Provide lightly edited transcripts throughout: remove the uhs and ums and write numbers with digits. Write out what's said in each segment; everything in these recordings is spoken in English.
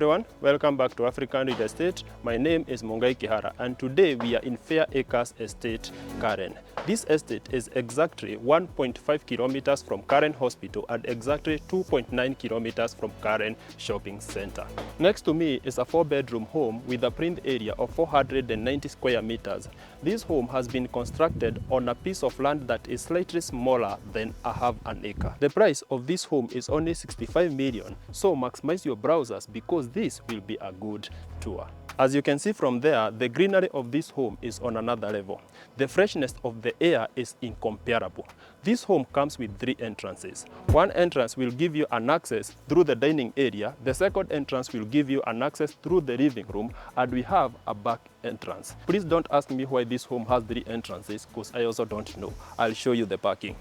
everyone, welcome back to African Real Estate. My name is Mungai Kihara and today we are in Fair Acres Estate, Karen. This estate is exactly 1.5 kilometers from Karen Hospital and exactly 2.9 kilometers from Karen Shopping Center. Next to me is a 4-bedroom home with a print area of 490 square meters. This home has been constructed on a piece of land that is slightly smaller than half an acre. The price of this home is only 65 million, so maximize your browsers because this will be a good tour. As you can see from there, the greenery of this home is on another level. The freshness of the air is incomparable. This home comes with 3 entrances. One entrance will give you an access through the dining area. The second entrance will give you an access through the living room, and we have a back entrance. Please don't ask me why this home has 3 entrances because I also don't know. I'll show you the parking.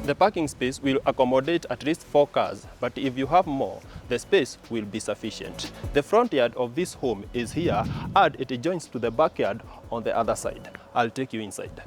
The parking space will accommodate at least 4 cars, but if you have more, the space will be sufficient. The front yard of this home is here and it joins to the backyard on the other side. I'll take you inside.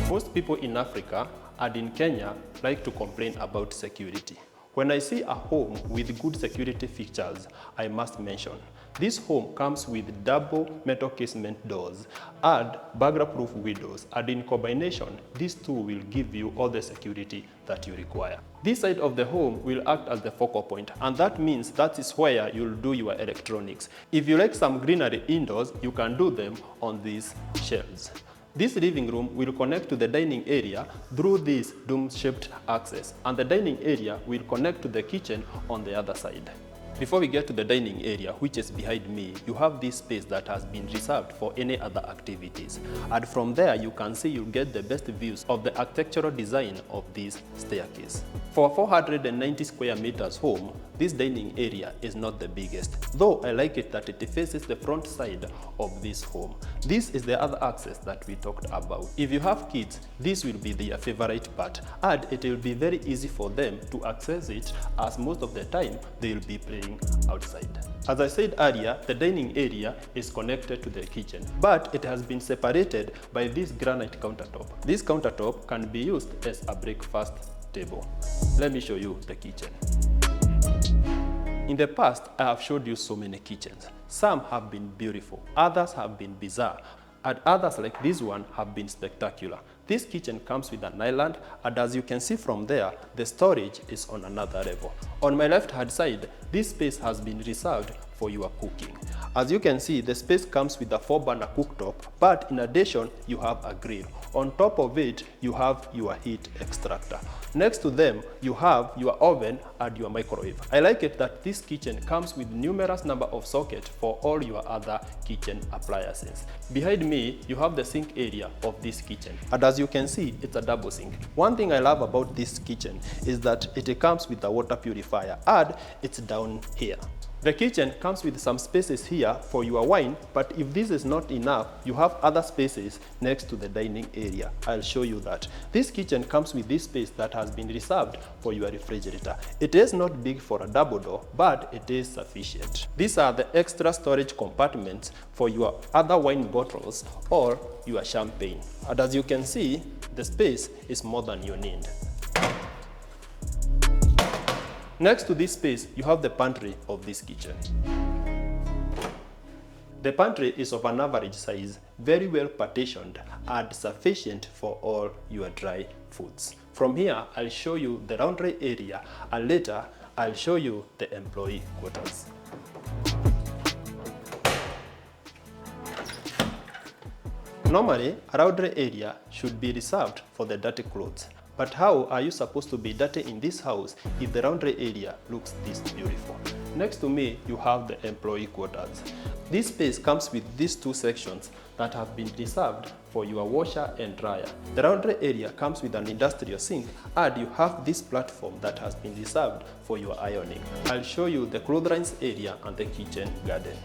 Most people in Africa and in Kenya like to complain about security. When I see a home with good security features, I must mention, this home comes with double metal casement doors and burglar-proof windows, and in combination, these two will give you all the security that you require. This side of the home will act as the focal point, and that means that is where you'll do your electronics. If you like some greenery indoors, you can do them on these shelves. This living room will connect to the dining area through this dome-shaped access, and the dining area will connect to the kitchen on the other side. Before we get to the dining area, which is behind me, you have this space that has been reserved for any other activities. And from there, you can see you'll get the best views of the architectural design of this staircase. For a 490 square meters home, this dining area is not the biggest, though I like it that it faces the front side of this home. This is the other access that we talked about. If you have kids, this will be their favorite part, and it will be very easy for them to access it as most of the time they will be playing outside. As I said earlier, the dining area is connected to the kitchen, but it has been separated by this granite countertop. This countertop can be used as a breakfast table. Let me show you the kitchen. In the past, I have showed you so many kitchens. Some have been beautiful, others have been bizarre, and others like this one have been spectacular. This kitchen comes with an island, and as you can see from there, the storage is on another level. On my left hand side, this space has been reserved for your cooking. As you can see, the space comes with a 4-burner cooktop, but in addition, you have a grill. On top of it, you have your heat extractor. Next to them, you have your oven and your microwave. I like it that this kitchen comes with numerous number of sockets for all your other kitchen appliances. Behind me, you have the sink area of this kitchen. And as you can see, it's a double sink. One thing I love about this kitchen is that it comes with a water purifier, and it's down here. The kitchen comes with some spaces here for your wine, but if this is not enough, you have other spaces next to the dining area. I'll show you that. This kitchen comes with this space that has been reserved for your refrigerator. It is not big for a double door, but it is sufficient. These are the extra storage compartments for your other wine bottles or your champagne. And as you can see, the space is more than you need. Next to this space, you have the pantry of this kitchen. The pantry is of an average size, very well partitioned, and sufficient for all your dry foods. From here, I'll show you the laundry area, and later, I'll show you the employee quarters. Normally, a laundry area should be reserved for the dirty clothes. But how are you supposed to be dirty in this house if the laundry area looks this beautiful? Next to me, you have the employee quarters. This space comes with these two sections that have been reserved for your washer and dryer. The laundry area comes with an industrial sink, and you have this platform that has been reserved for your ironing. I'll show you the clotheslines area and the kitchen garden.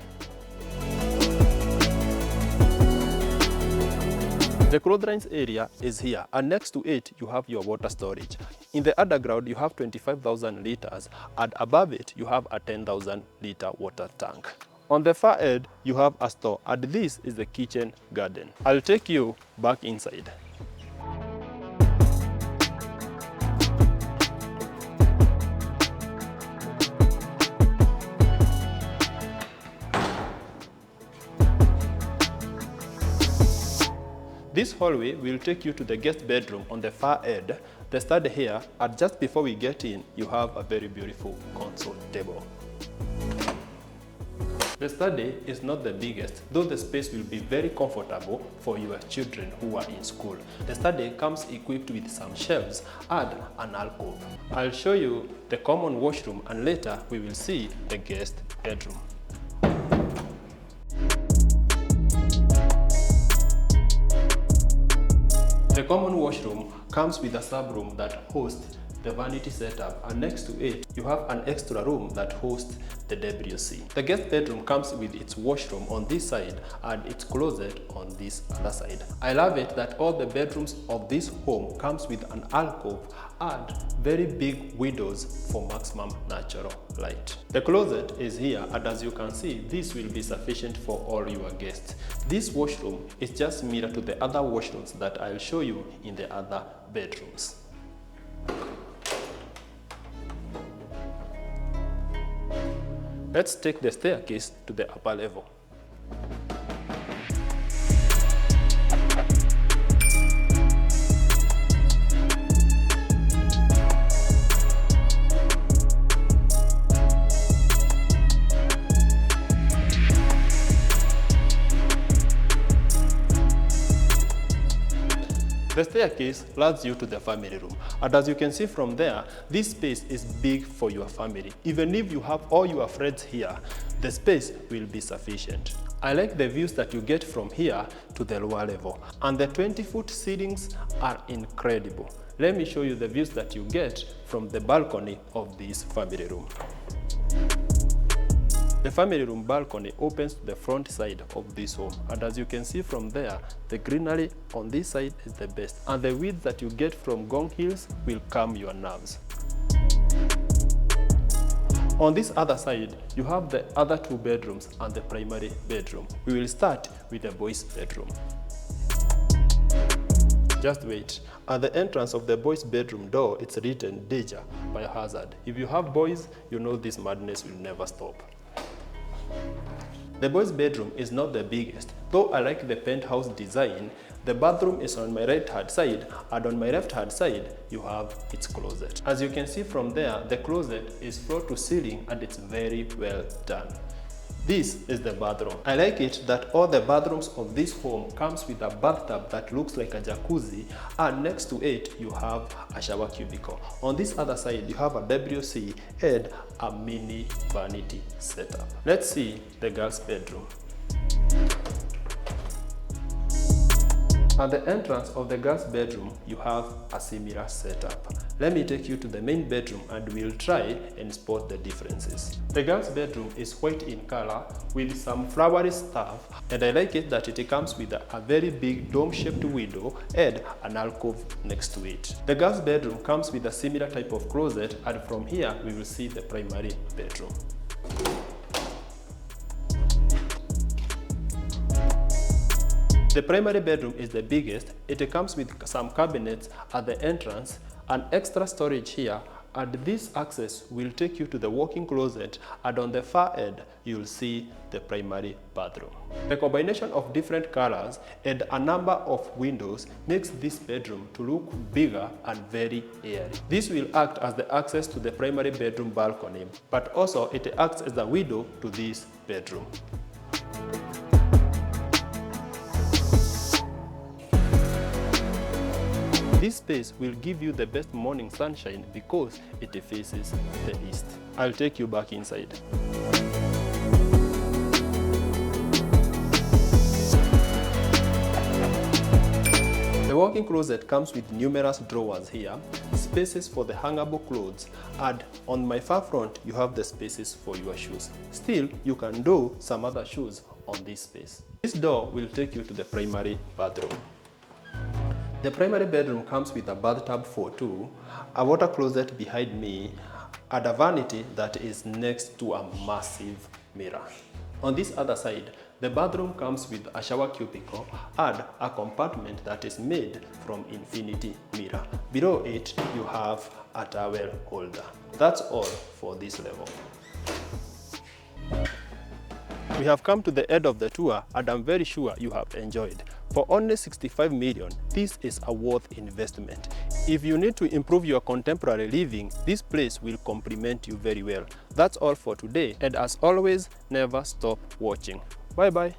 The clotheslines area is here, and next to it you have your water storage. In the underground you have 25,000 liters, and above it you have a 10,000 liter water tank. On the far end you have a store, and this is the kitchen garden. I'll take you back inside. This hallway will take you to the guest bedroom on the far end, the study here, and just before we get in, you have a very beautiful console table. The study is not the biggest, though the space will be very comfortable for your children who are in school. The study comes equipped with some shelves and an alcove. I'll show you the common washroom, and later we will see the guest bedroom. The common washroom comes with a sub-room that hosts the vanity setup, and next to it you have an extra room that hosts the WC. The guest bedroom comes with its washroom on this side and its closet on this other side. I love it that all the bedrooms of this home comes with an alcove and very big windows for maximum natural light. The closet is here, and as you can see, this will be sufficient for all your guests. This washroom is just mirror to the other washrooms that I'll show you in the other bedrooms. Let's take the staircase to the upper level. The staircase leads you to the family room, and as you can see from there, this space is big for your family. Even if you have all your friends here, the space will be sufficient. I like the views that you get from here to the lower level, and the 20-foot ceilings are incredible. Let me show you the views that you get from the balcony of this family room. The family room balcony opens to the front side of this home, and as you can see from there, the greenery on this side is the best, and the views that you get from Gong Hills will calm your nerves. On this other side, you have the other two bedrooms and the primary bedroom. We will start with the boys' bedroom. Just wait. At the entrance of the boys' bedroom door, it's written "Danger" Biohazard. If you have boys, you know this madness will never stop. The boys' bedroom is not the biggest, though I like the penthouse design. The bathroom is on my right-hand side, and on my left-hand side, you have its closet. As you can see from there, the closet is floor to ceiling, and it's very well done. This is the bathroom. I like it that all the bathrooms of this home comes with a bathtub that looks like a jacuzzi, and next to it you have a shower cubicle. On this other side you have a WC and a mini vanity setup. Let's see the girls' bedroom. At the entrance of the girls' bedroom, you have a similar setup. Let me take you to the main bedroom and we'll try and spot the differences. The girls' bedroom is white in color with some flowery stuff, and I like it that it comes with a very big dome-shaped window and an alcove next to it. The girls' bedroom comes with a similar type of closet, and from here we will see the primary bedroom. The primary bedroom is the biggest. It comes with some cabinets at the entrance, an extra storage here, and this access will take you to the walk-in closet, and on the far end you'll see the primary bathroom. The combination of different colors and a number of windows makes this bedroom to look bigger and very airy. This will act as the access to the primary bedroom balcony, but also it acts as a window to this bedroom. This space will give you the best morning sunshine because it faces the east. I'll take you back inside. The walk-in closet comes with numerous drawers here, spaces for the hangable clothes, and on my far front you have the spaces for your shoes. Still, you can do some other shoes on this space. This door will take you to the primary bathroom. The primary bedroom comes with a bathtub for two, a water closet behind me, and a vanity that is next to a massive mirror. On this other side, the bathroom comes with a shower cubicle and a compartment that is made from infinity mirror. Below it, you have a towel holder. That's all for this level. We have come to the end of the tour and I'm very sure you have enjoyed. For only 65 million, this is a worth investment. If you need to improve your contemporary living, this place will complement you very well. That's all for today, and as always, never stop watching. Bye bye.